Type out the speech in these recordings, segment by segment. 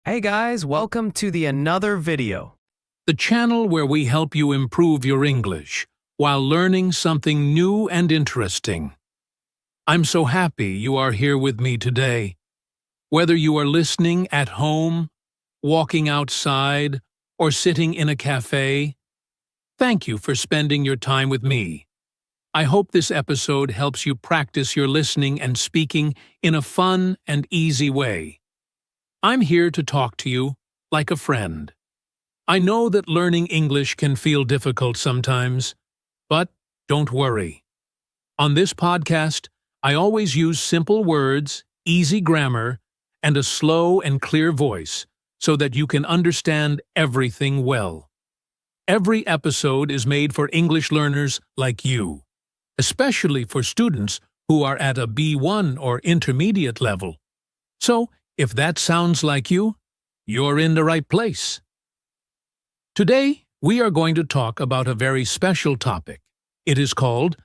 Hey guys, welcome to another video. The channel where we help you improve your English while learning something new and interesting. I'm so happy you are here with me today. Whether you are listening at home, walking outside, or sitting in a cafe, thank you for spending your time with me. I hope this episode helps you practice your listening and speaking in a fun and easy way. I'm here to talk to you like a friend. I know that learning English can feel difficult sometimes, but don't worry. On this podcast, I always use simple words, easy grammar, and a slow and clear voice so that you can understand everything well. Every episode is made for English learners like you, especially for students who are at a B1 or intermediate level. So, if that sounds like you, you're in the right place. Today, we are going to talk about a very special topic. It is called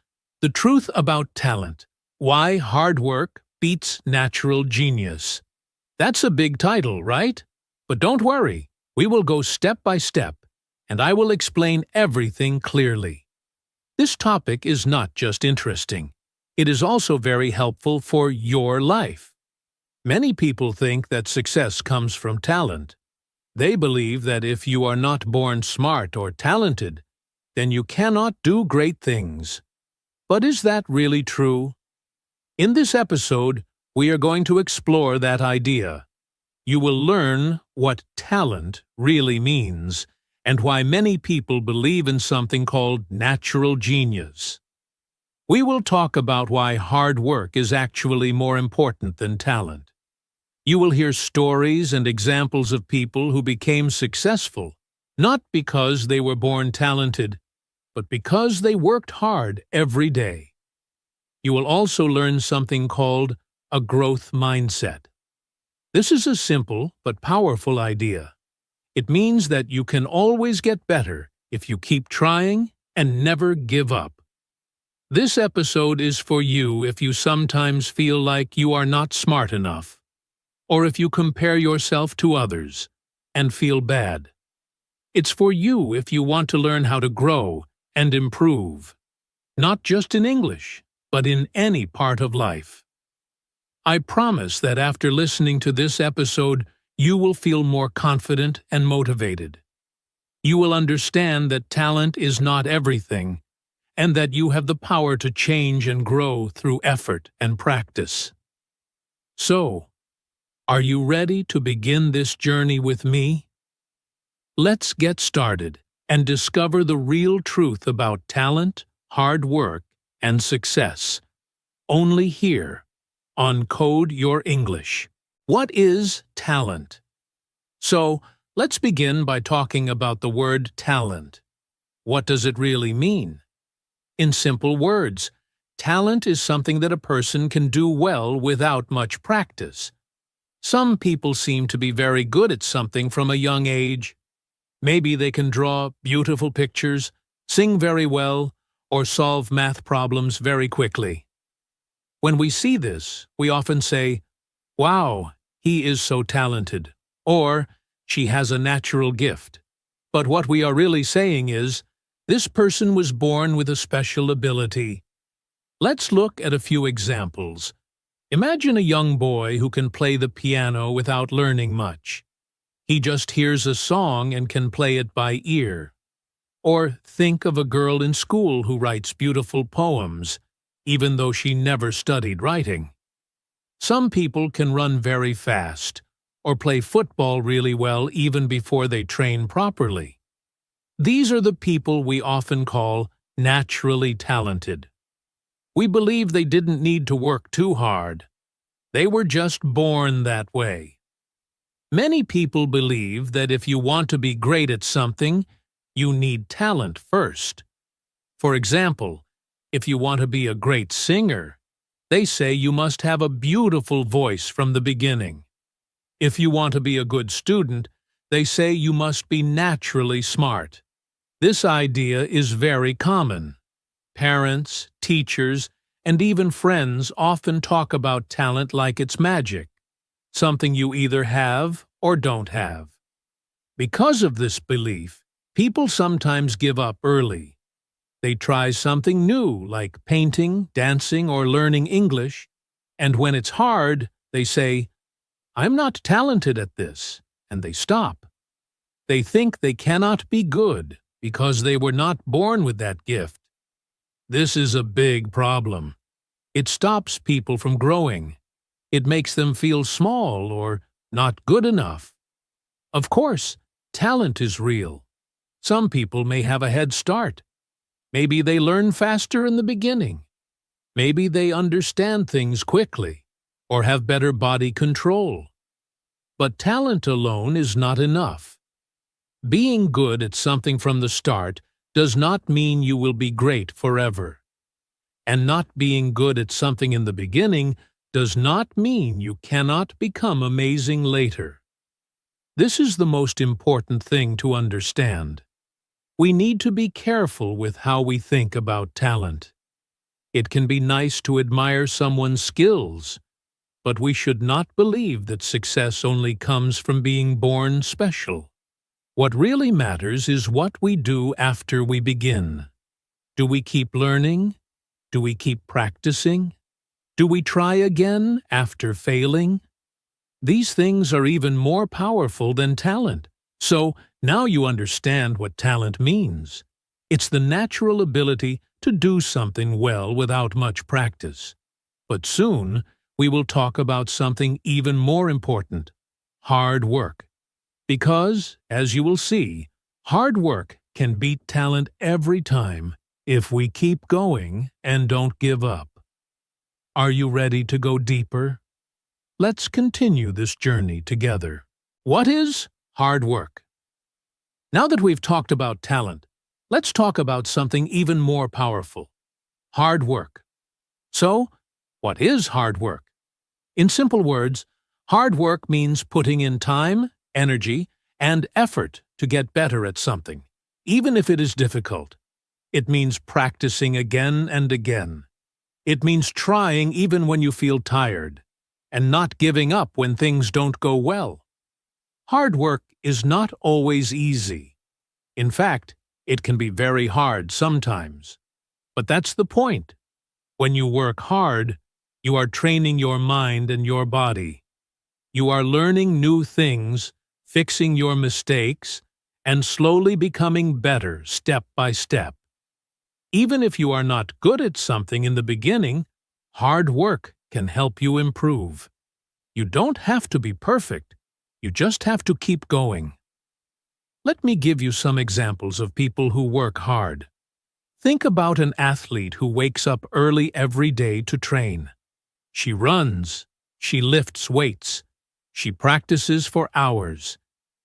The Truth About Talent: Why Hard Work Beats Natural Genius. That's a big title, right? But don't worry, we will go step by step, and I will explain everything clearly. This topic is not just interesting. It is also very helpful for your life. Many people think that success comes from talent. They believe that if you are not born smart or talented, then you cannot do great things. But is that really true? In this episode, we are going to explore that idea. You will learn what talent really means and why many people believe in something called natural genius. We will talk about why hard work is actually more important than talent. You will hear stories and examples of people who became successful, not because they were born talented, but because they worked hard every day. You will also learn something called a growth mindset. This is a simple but powerful idea. It means that you can always get better if you keep trying and never give up. This episode is for you if you sometimes feel like you are not smart enough, or if you compare yourself to others and feel bad. It's for you if you want to learn how to grow and improve, not just in English, but in any part of life. I promise that after listening to this episode, you will feel more confident and motivated. You will understand that talent is not everything, and that you have the power to change and grow through effort and practice. So, are you ready to begin this journey with me? Let's get started and discover the real truth about talent, hard work, and success. Only here on Code Your English. What is talent? So, let's begin by talking about the word talent. What does it really mean? In simple words, talent is something that a person can do well without much practice. Some people seem to be very good at something from a young age. Maybe they can draw beautiful pictures, sing very well, or solve math problems very quickly. When we see this, we often say, "Wow, he is so talented," or "She has a natural gift." But what we are really saying is, this person was born with a special ability. Let's look at a few examples. Imagine a young boy who can play the piano without learning much. He just hears a song and can play it by ear. Or think of a girl in school who writes beautiful poems, even though she never studied writing. Some people can run very fast, or play football really well even before they train properly. These are the people we often call naturally talented. We believe they didn't need to work too hard. They were just born that way. Many people believe that if you want to be great at something, you need talent first. For example, if you want to be a great singer, they say you must have a beautiful voice from the beginning. If you want to be a good student, they say you must be naturally smart. This idea is very common. Parents, teachers, and even friends often talk about talent like it's magic, something you either have or don't have. Because of this belief, people sometimes give up early. They try something new, like painting, dancing, or learning English, and when it's hard, they say, "I'm not talented at this," and they stop. They think they cannot be good because they were not born with that gift. This is a big problem. It stops people from growing. It makes them feel small or not good enough. Of course, talent is real. Some people may have a head start. Maybe they learn faster in the beginning. Maybe they understand things quickly or have better body control. But talent alone is not enough. Being good at something from the start does not mean you will be great forever. And not being good at something in the beginning does not mean you cannot become amazing later. This is the most important thing to understand. We need to be careful with how we think about talent. It can be nice to admire someone's skills, but we should not believe that success only comes from being born special. What really matters is what we do after we begin. Do we keep learning? Do we keep practicing? Do we try again after failing? These things are even more powerful than talent. So, now you understand what talent means. It's the natural ability to do something well without much practice. But soon, we will talk about something even more important: hard work. Because, as you will see, hard work can beat talent every time if we keep going and don't give up. Are you ready to go deeper? Let's continue this journey together. What is hard work? Now that we've talked about talent, let's talk about something even more powerful: hard work. So, what is hard work? In simple words, hard work means putting in time, energy, and effort to get better at something, even if it is difficult. It means practicing again and again. It means trying even when you feel tired, and not giving up when things don't go well. Hard work is not always easy. In fact, it can be very hard sometimes. But that's the point. When you work hard, you are training your mind and your body. You are learning new things, fixing your mistakes, and slowly becoming better step by step. Even if you are not good at something in the beginning, hard work can help you improve. You don't have to be perfect. You just have to keep going. Let me give you some examples of people who work hard. Think about an athlete who wakes up early every day to train. She runs. She lifts weights. She practices for hours,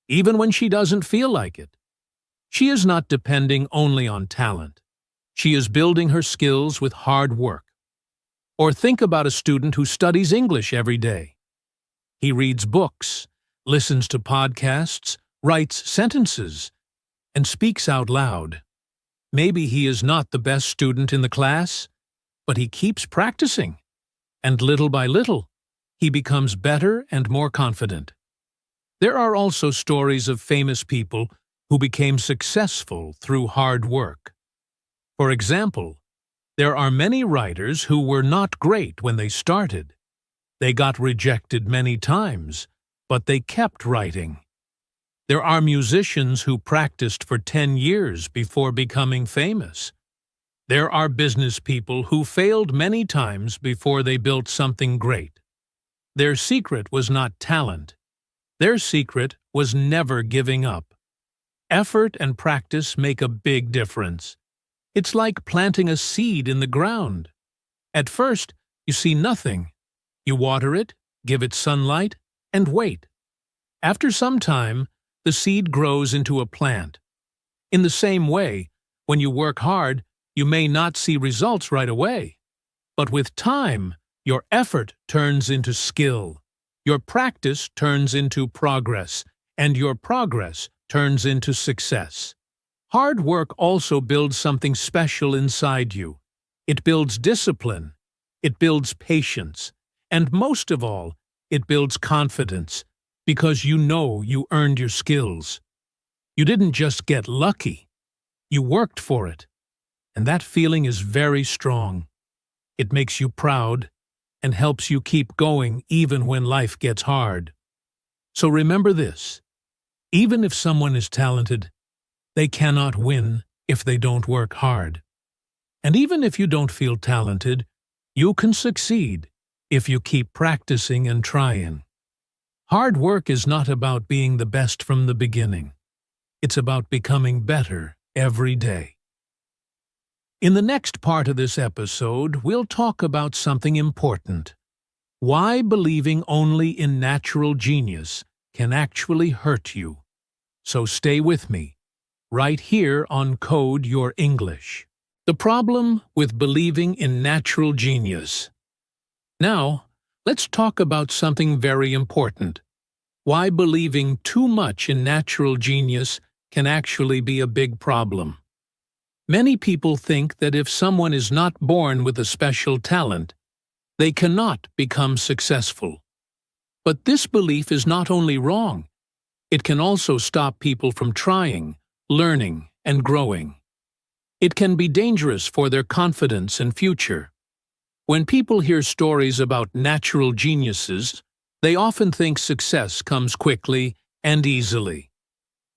even when she doesn't feel like it. She is not depending only on talent. She is building her skills with hard work. Or think about a student who studies English every day. He reads books, listens to podcasts, writes sentences, and speaks out loud. Maybe he is not the best student in the class, but he keeps practicing. And little by little, he becomes better and more confident. There are also stories of famous people who became successful through hard work. For example, there are many writers who were not great when they started. They got rejected many times, but they kept writing. There are musicians who practiced for 10 years before becoming famous. There are business people who failed many times before they built something great. Their secret was not talent. Their secret was never giving up. Effort and practice make a big difference. It's like planting a seed in the ground. At first, you see nothing. You water it, give it sunlight, and wait. After some time, the seed grows into a plant. In the same way, when you work hard, you may not see results right away. But with time, your effort turns into skill. Your practice turns into progress, and your progress turns into success. Hard work also builds something special inside you. It builds discipline. It builds patience. And most of all, it builds confidence, because you know you earned your skills. You didn't just get lucky, you worked for it, and that feeling is very strong. It makes you proud and helps you keep going even when life gets hard. So remember this: even if someone is talented, they cannot win if they don't work hard. And even if you don't feel talented, you can succeed if you keep practicing and trying. Hard work is not about being the best from the beginning. It's about becoming better every day. In the next part of this episode, we'll talk about something important: why believing only in natural genius can actually hurt you. So stay with me, right here on Code Your English. The problem with believing in natural genius. Now, let's talk about something very important: why believing too much in natural genius can actually be a big problem. Many people think that if someone is not born with a special talent, they cannot become successful. But this belief is not only wrong, it can also stop people from trying, learning, and growing. It can be dangerous for their confidence and future. When people hear stories about natural geniuses, they often think success comes quickly and easily.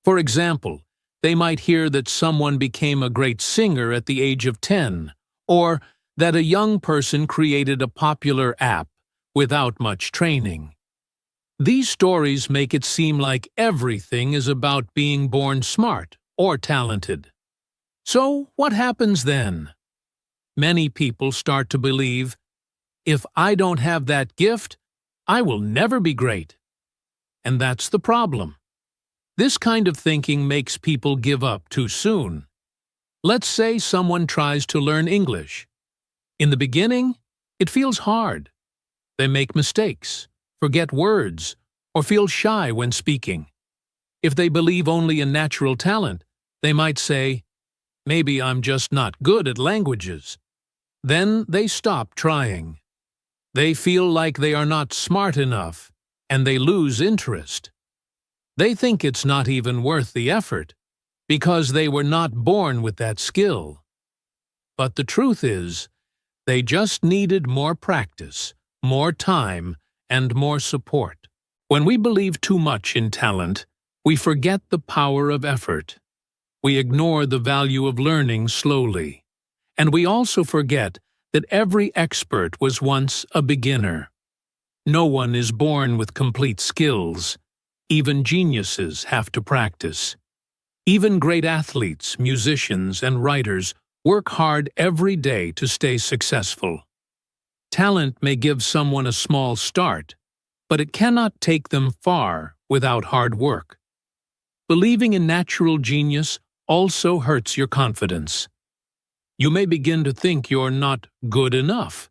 For example, they might hear that someone became a great singer at the age of 10, or that a young person created a popular app without much training. These stories make it seem like everything is about being born smart or talented. So, what happens then? Many people start to believe, if I don't have that gift, I will never be great. And that's the problem. This kind of thinking makes people give up too soon. Let's say someone tries to learn English. In the beginning, it feels hard. They make mistakes, forget words, or feel shy when speaking. If they believe only in natural talent, they might say, maybe I'm just not good at languages. Then they stop trying. They feel like they are not smart enough, and they lose interest. They think it's not even worth the effort, because they were not born with that skill. But the truth is, they just needed more practice, more time, and more support. When we believe too much in talent, we forget the power of effort. We ignore the value of learning slowly. And we also forget that every expert was once a beginner. No one is born with complete skills. Even geniuses have to practice. Even great athletes, musicians, and writers work hard every day to stay successful. Talent may give someone a small start, but it cannot take them far without hard work. Believing in natural genius also hurts your confidence. You may begin to think you're not good enough,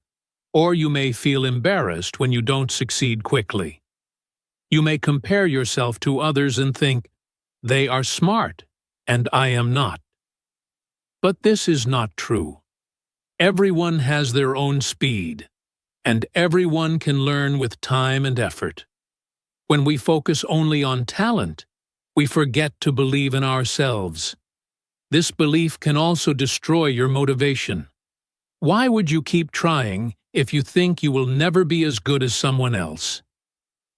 or you may feel embarrassed when you don't succeed quickly. You may compare yourself to others and think, they are smart, and I am not. But this is not true. Everyone has their own speed, and everyone can learn with time and effort. When we focus only on talent, we forget to believe in ourselves. This belief can also destroy your motivation. Why would you keep trying if you think you will never be as good as someone else?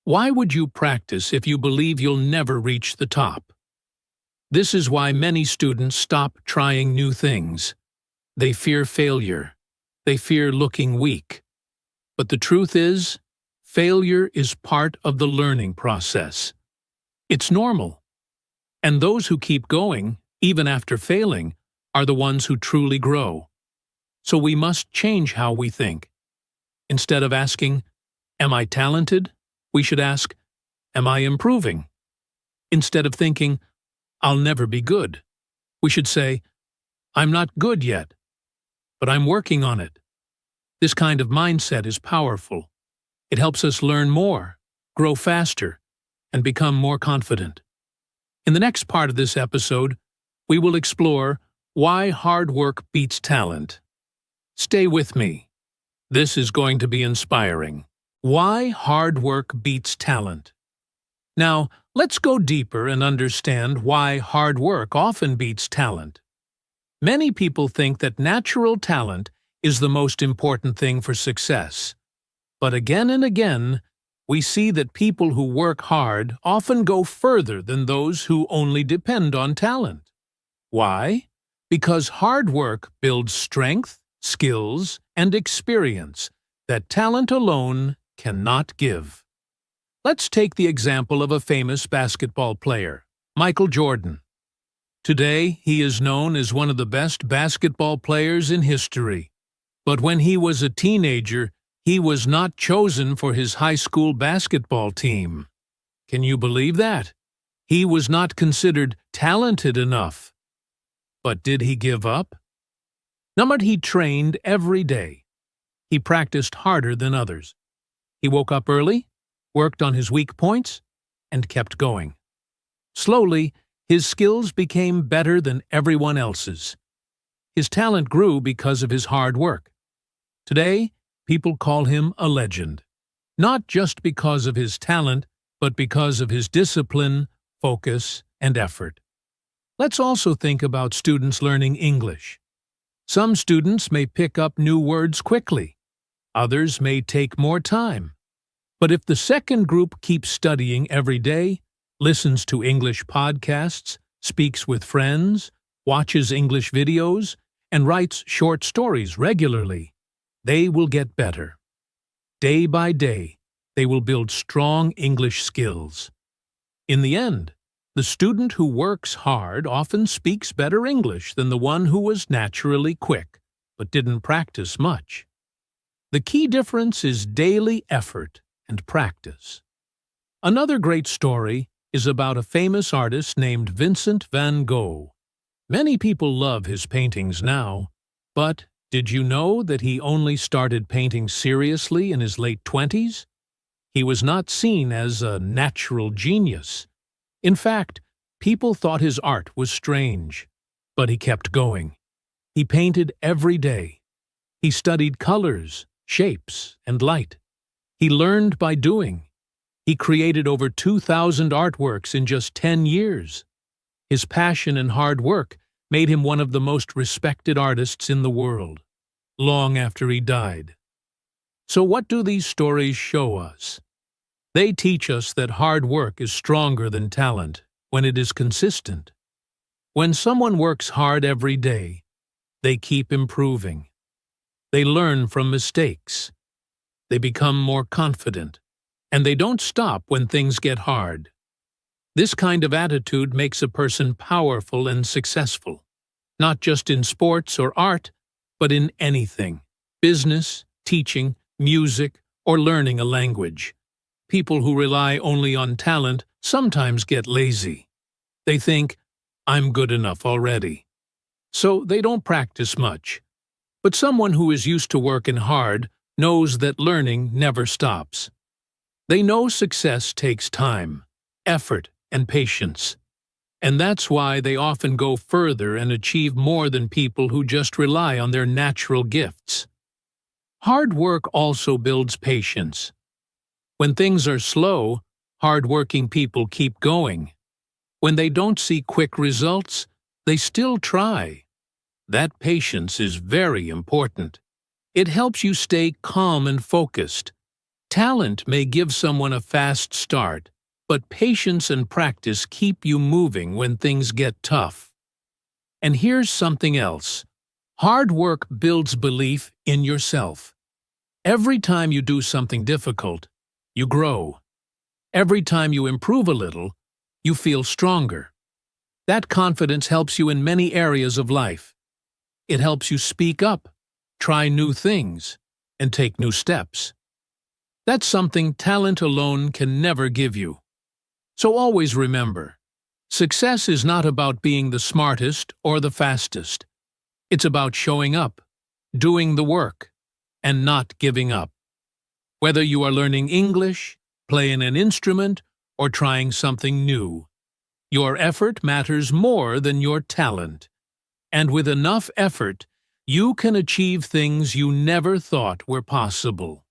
Why would you practice if you believe you'll never reach the top? This is why many students stop trying new things. They fear failure. They fear looking weak. But the truth is, failure is part of the learning process. It's normal. And those who keep going, even after failing, are the ones who truly grow. So we must change how we think. Instead of asking, am I talented? We should ask, am I improving? Instead of thinking, I'll never be good, we should say, I'm not good yet, but I'm working on it. This kind of mindset is powerful. It helps us learn more, grow faster, and become more confident. In the next part of this episode, we will explore why hard work beats talent. Stay with me. This is going to be inspiring. Why hard work beats talent. Now, let's go deeper and understand why hard work often beats talent. Many people think that natural talent is the most important thing for success. But again and again, we see that people who work hard often go further than those who only depend on talent. Why? Because hard work builds strength, skills, and experience that talent alone cannot give. Let's take the example of a famous basketball player, Michael Jordan. Today, he is known as one of the best basketball players in history. But when he was a teenager, he was not chosen for his high school basketball team. Can you believe that? He was not considered talented enough. But did he give up? No, but he trained every day. He practiced harder than others. He woke up early, worked on his weak points, and kept going. Slowly, his skills became better than everyone else's. His talent grew because of his hard work. Today, people call him a legend, not just because of his talent, but because of his discipline, focus, and effort. Let's also think about students learning English. Some students may pick up new words quickly. Others may take more time. But if the second group keeps studying every day, listens to English podcasts, speaks with friends, watches English videos, and writes short stories regularly, they will get better. Day by day, they will build strong English skills. In the end, the student who works hard often speaks better English than the one who was naturally quick, but didn't practice much. The key difference is daily effort and practice. Another great story is about a famous artist named Vincent van Gogh. Many people love his paintings now, but did you know that he only started painting seriously in his late 20s? He was not seen as a natural genius. In fact, people thought his art was strange, but he kept going. He painted every day. He studied colors, shapes, and light. He learned by doing. He created over 2,000 artworks in just 10 years. His passion and hard work made him one of the most respected artists in the world, long after he died. So what do these stories show us? They teach us that hard work is stronger than talent when it is consistent. When someone works hard every day, they keep improving. They learn from mistakes. They become more confident. And they don't stop when things get hard. This kind of attitude makes a person powerful and successful, not just in sports or art, but in anything: business, teaching, music, or learning a language. People who rely only on talent sometimes get lazy. They think, "I'm good enough already." So they don't practice much. But someone who is used to working hard knows that learning never stops. They know success takes time, effort, and patience. And that's why they often go further and achieve more than people who just rely on their natural gifts. Hard work also builds patience. When things are slow, hard-working people keep going. When they don't see quick results, they still try. That patience is very important. It helps you stay calm and focused. Talent may give someone a fast start, but patience and practice keep you moving when things get tough. And here's something else. Hard work builds belief in yourself. Every time you do something difficult, you grow. Every time you improve a little, you feel stronger. That confidence helps you in many areas of life. It helps you speak up, try new things, and take new steps. That's something talent alone can never give you. So always remember, success is not about being the smartest or the fastest. It's about showing up, doing the work, and not giving up. Whether you are learning English, playing an instrument, or trying something new, your effort matters more than your talent. And with enough effort, you can achieve things you never thought were possible.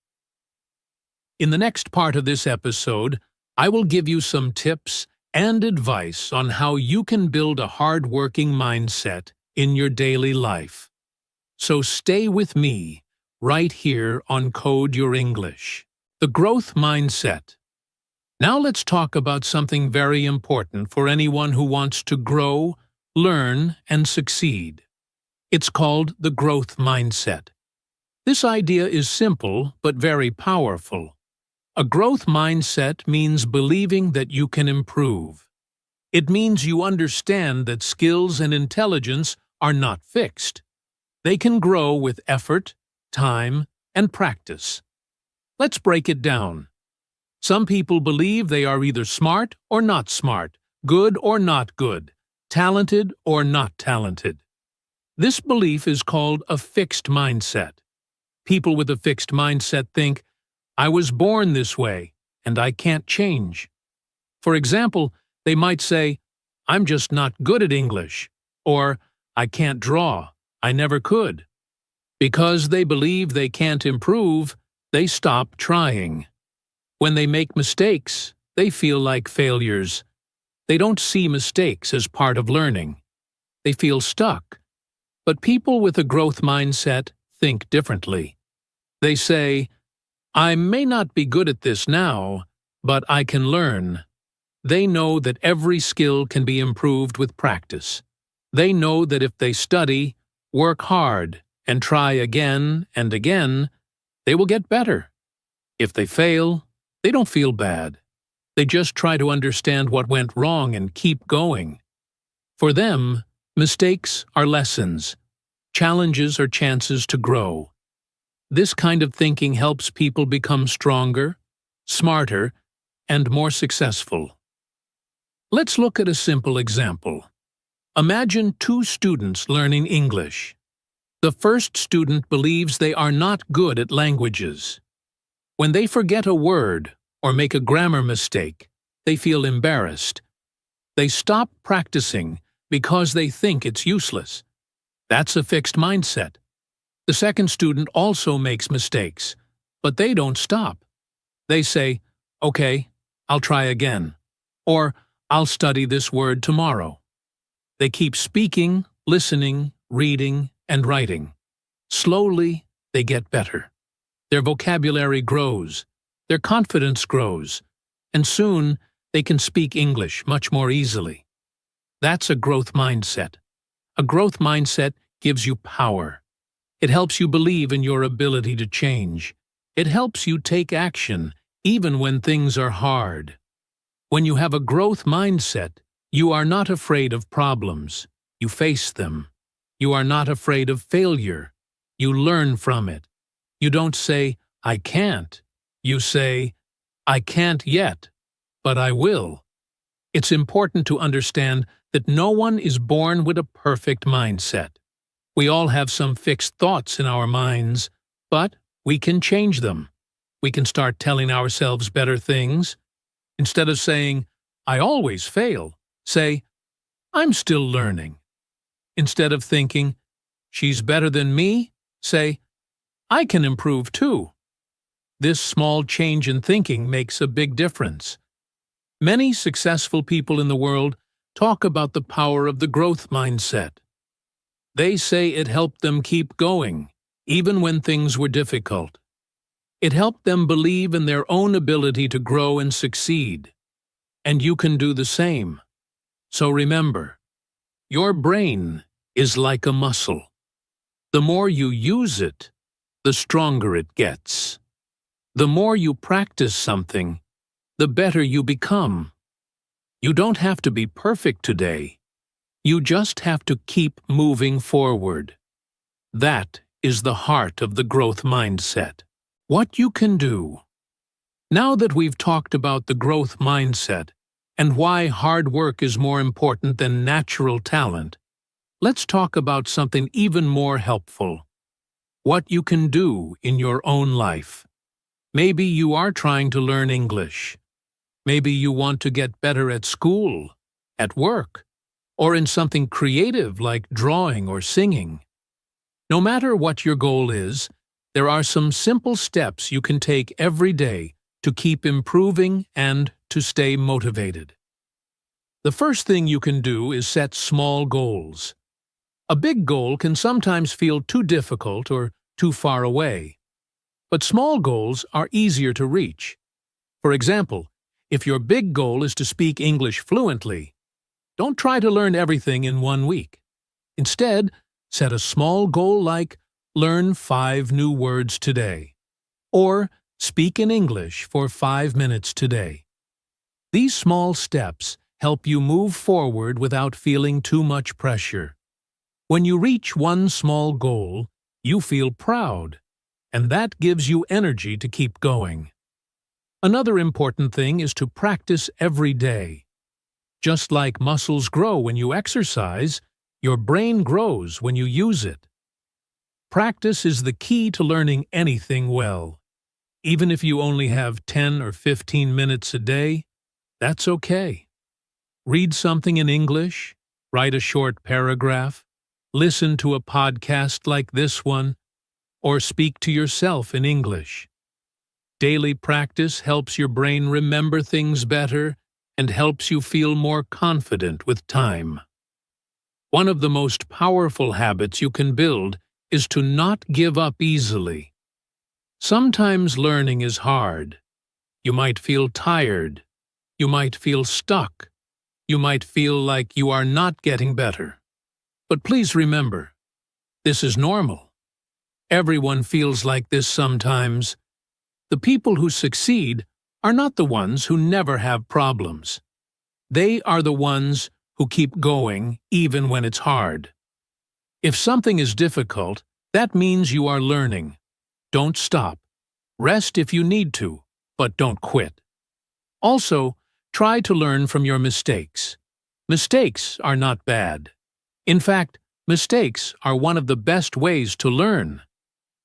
In the next part of this episode, I will give you some tips and advice on how you can build a hard-working mindset in your daily life. So stay with me right here on Code Your English. The growth mindset. Now let's talk about something very important for anyone who wants to grow, learn, and succeed. It's called the growth mindset. This idea is simple but very powerful. A growth mindset means believing that you can improve. It means you understand that skills and intelligence are not fixed. They can grow with effort, time, and practice. Let's break it down. Some people believe they are either smart or not smart, good or not good, talented or not talented. This belief is called a fixed mindset. People with a fixed mindset think, I was born this way, and I can't change. For example, they might say, I'm just not good at English, or I can't draw, I never could. Because they believe they can't improve, they stop trying. When they make mistakes, they feel like failures. They don't see mistakes as part of learning. They feel stuck. But people with a growth mindset think differently. They say, I may not be good at this now, but I can learn. They know that every skill can be improved with practice. They know that if they study, work hard, and try again and again, they will get better. If they fail, they don't feel bad. They just try to understand what went wrong and keep going. For them, mistakes are lessons. Challenges are chances to grow. This kind of thinking helps people become stronger, smarter, and more successful. Let's look at a simple example. Imagine two students learning English. The first student believes they are not good at languages. When they forget a word or make a grammar mistake, they feel embarrassed. They stop practicing because they think it's useless. That's a fixed mindset. The second student also makes mistakes, but they don't stop. They say, okay, I'll try again, or I'll study this word tomorrow. They keep speaking, listening, reading, and writing. Slowly, they get better. Their vocabulary grows, their confidence grows, and soon they can speak English much more easily. That's a growth mindset. A growth mindset gives you power. It helps you believe in your ability to change. It helps you take action, even when things are hard. When you have a growth mindset, you are not afraid of problems. You face them. You are not afraid of failure. You learn from it. You don't say, I can't. You say, I can't yet, but I will. It's important to understand that no one is born with a perfect mindset. We all have some fixed thoughts in our minds, but we can change them. We can start telling ourselves better things. Instead of saying, I always fail, say, I'm still learning. Instead of thinking, she's better than me, say, I can improve too. This small change in thinking makes a big difference. Many successful people in the world talk about the power of the growth mindset. They say it helped them keep going, even when things were difficult. It helped them believe in their own ability to grow and succeed. And you can do the same. So remember, your brain is like a muscle. The more you use it, the stronger it gets. The more you practice something, the better you become. You don't have to be perfect today. You just have to keep moving forward. That is the heart of the growth mindset. What you can do. Now that we've talked about the growth mindset and why hard work is more important than natural talent, let's talk about something even more helpful. What you can do in your own life. Maybe you are trying to learn English. Maybe you want to get better at school, at work, or in something creative like drawing or singing. No matter what your goal is, there are some simple steps you can take every day to keep improving and to stay motivated. The first thing you can do is set small goals. A big goal can sometimes feel too difficult or too far away. But small goals are easier to reach. For example, if your big goal is to speak English fluently, don't try to learn everything in 1 week. Instead, set a small goal like learn 5 new words today, or speak in English for 5 minutes today. These small steps help you move forward without feeling too much pressure. When you reach one small goal, you feel proud, and that gives you energy to keep going. Another important thing is to practice every day. Just like muscles grow when you exercise, your brain grows when you use it. Practice is the key to learning anything well. Even if you only have 10 or 15 minutes a day, that's okay. Read something in English, write a short paragraph, listen to a podcast like this one, or speak to yourself in English. Daily practice helps your brain remember things better and helps you feel more confident with time. One of the most powerful habits you can build is to not give up easily. Sometimes learning is hard. You might feel tired. You might feel stuck. You might feel like you are not getting better. But please remember, this is normal. Everyone feels like this sometimes. The people who succeed are not the ones who never have problems. They are the ones who keep going even when it's hard. If something is difficult, that means you are learning. Don't stop. Rest if you need to, but don't quit. Also, try to learn from your mistakes. Mistakes are not bad. In fact, mistakes are one of the best ways to learn.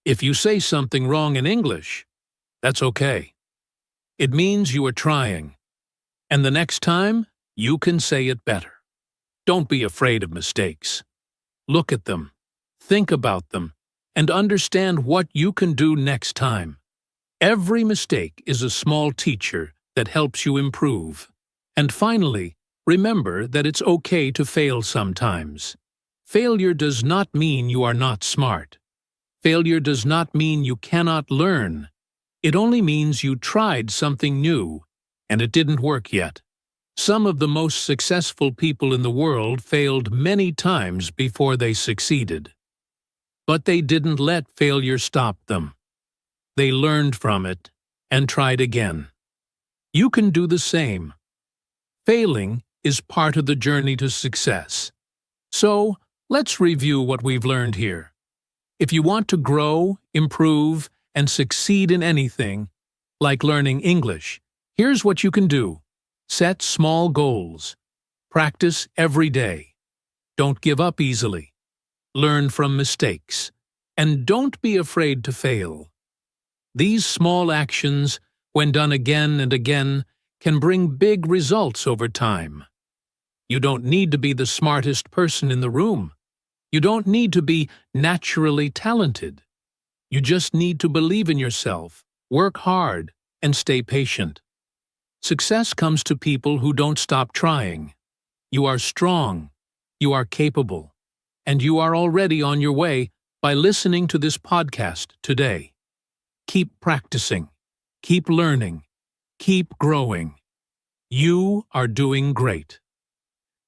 If you say something wrong in English, that's okay. It means you are trying. And the next time, you can say it better. Don't be afraid of mistakes. Look at them, think about them, and understand what you can do next time. Every mistake is a small teacher that helps you improve. And finally, remember that it's okay to fail sometimes. Failure does not mean you are not smart. Failure does not mean you cannot learn. It only means you tried something new, and it didn't work yet. Some of the most successful people in the world failed many times before they succeeded. But they didn't let failure stop them. They learned from it and tried again. You can do the same. Failing is part of the journey to success. So, let's review what we've learned here. If you want to grow, improve, and succeed in anything, like learning English, here's what you can do. Set small goals. Practice every day. Don't give up easily. Learn from mistakes. And don't be afraid to fail. These small actions, when done again and again, can bring big results over time. You don't need to be the smartest person in the room. You don't need to be naturally talented. You just need to believe in yourself, work hard, and stay patient. Success comes to people who don't stop trying. You are strong, you are capable, and you are already on your way by listening to this podcast today. Keep practicing, keep learning, keep growing. You are doing great.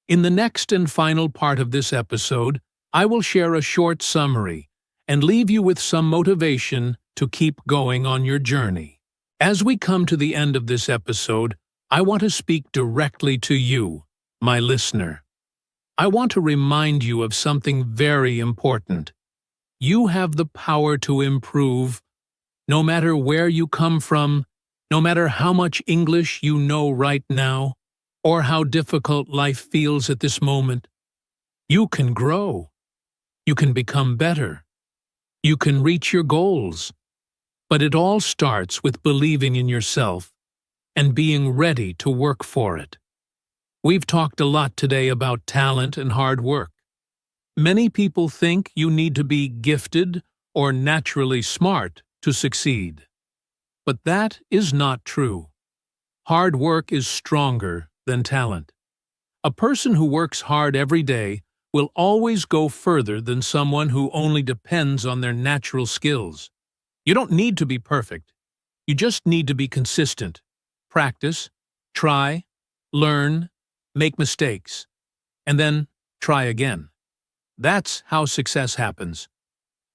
In the next and final part of this episode, I will share a short summary and leave you with some motivation to keep going on your journey. As we come to the end of this episode, I want to speak directly to you, my listener. I want to remind you of something very important. You have the power to improve, no matter where you come from, no matter how much English you know right now, or how difficult life feels at this moment. You can grow. You can become better. You can reach your goals. But it all starts with believing in yourself and being ready to work for it. We've talked a lot today about talent and hard work. Many people think you need to be gifted or naturally smart to succeed. But that is not true. hard work is stronger than talent. A person who works hard every day will always go further than someone who only depends on their natural skills. You don't need to be perfect. You just need to be consistent. Practice, try, learn, make mistakes, and then try again. That's how success happens.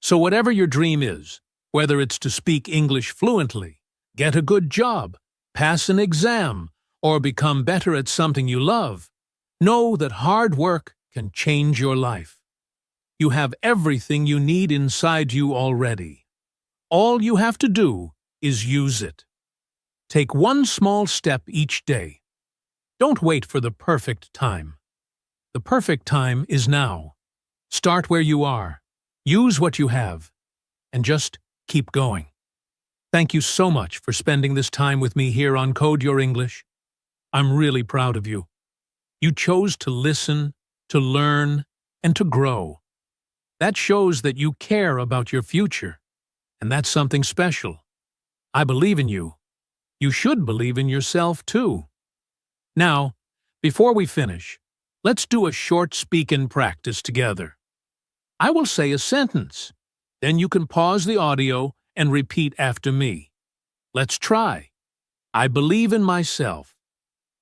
So whatever your dream is, whether it's to speak English fluently, get a good job, pass an exam, or become better at something you love, know that hard work can change your life. You have everything you need inside you already. All you have to do is use it. Take one small step each day. Don't wait for the perfect time. The perfect time is now. Start where you are, use what you have, and just keep going. Thank you so much for spending this time with me here on Code Your English. I'm really proud of you. You chose to listen, to learn, and to grow. That shows that you care about your future, and that's something special. I believe in you. You should believe in yourself, too. Now, before we finish, let's do a short speak-in practice together. I will say a sentence. Then you can pause the audio and repeat after me. Let's try. I believe in myself.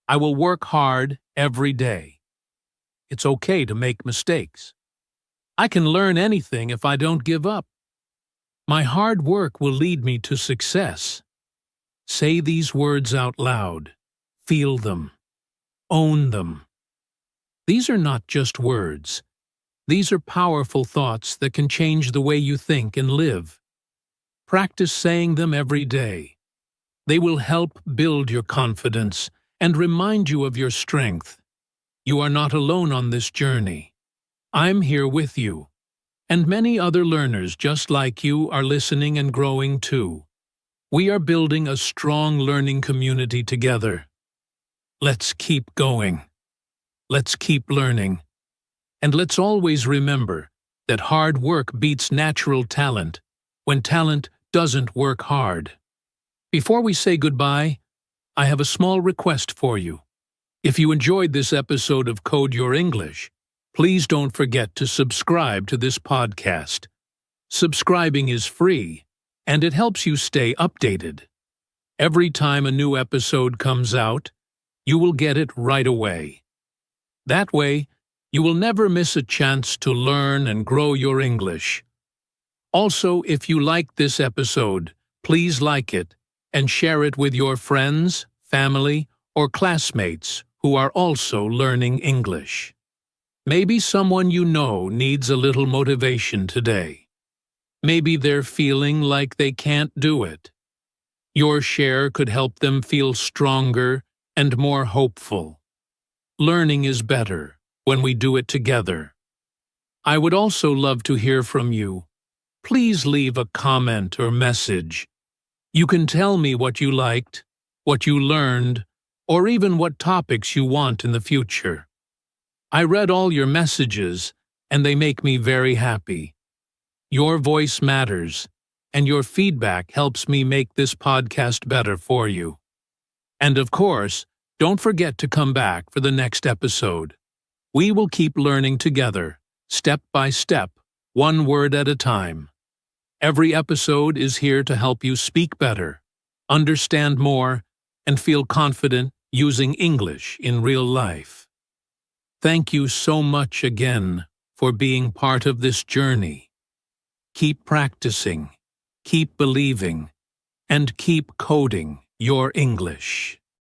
I will work hard every day. It's okay to make mistakes. I can learn anything if I don't give up. My hard work will lead me to success. Say these words out loud. Feel them. Own them. These are not just words. These are powerful thoughts that can change the way you think and live. Practice saying them every day. They will help build your confidence and remind you of your strength. You are not alone on this journey. I'm here with you. And many other learners just like you are listening and growing too. We are building a strong learning community together. Let's keep going. Let's keep learning. And let's always remember that hard work beats natural talent when talent doesn't work hard. Before we say goodbye, I have a small request for you. If you enjoyed this episode of Code Your English, please don't forget to subscribe to this podcast. Subscribing is free, and it helps you stay updated. Every time a new episode comes out, you will get it right away. That way, you will never miss a chance to learn and grow your English. Also, if you liked this episode, please like it and share it with your friends, family, or classmates who are also learning English. Maybe someone you know needs a little motivation today. Maybe they're feeling like they can't do it. Your share could help them feel stronger and more hopeful. Learning is better when we do it together. I would also love to hear from you. Please leave a comment or message. You can tell me what you liked, what you learned, or even what topics you want in the future. I read all your messages, and they make me very happy. Your voice matters, and your feedback helps me make this podcast better for you. And of course, don't forget to come back for the next episode. We will keep learning together, step by step, one word at a time. Every episode is here to help you speak better, understand more, and feel confident using English in real life. Thank you so much again for being part of this journey. Keep practicing, keep believing, and keep coding your English.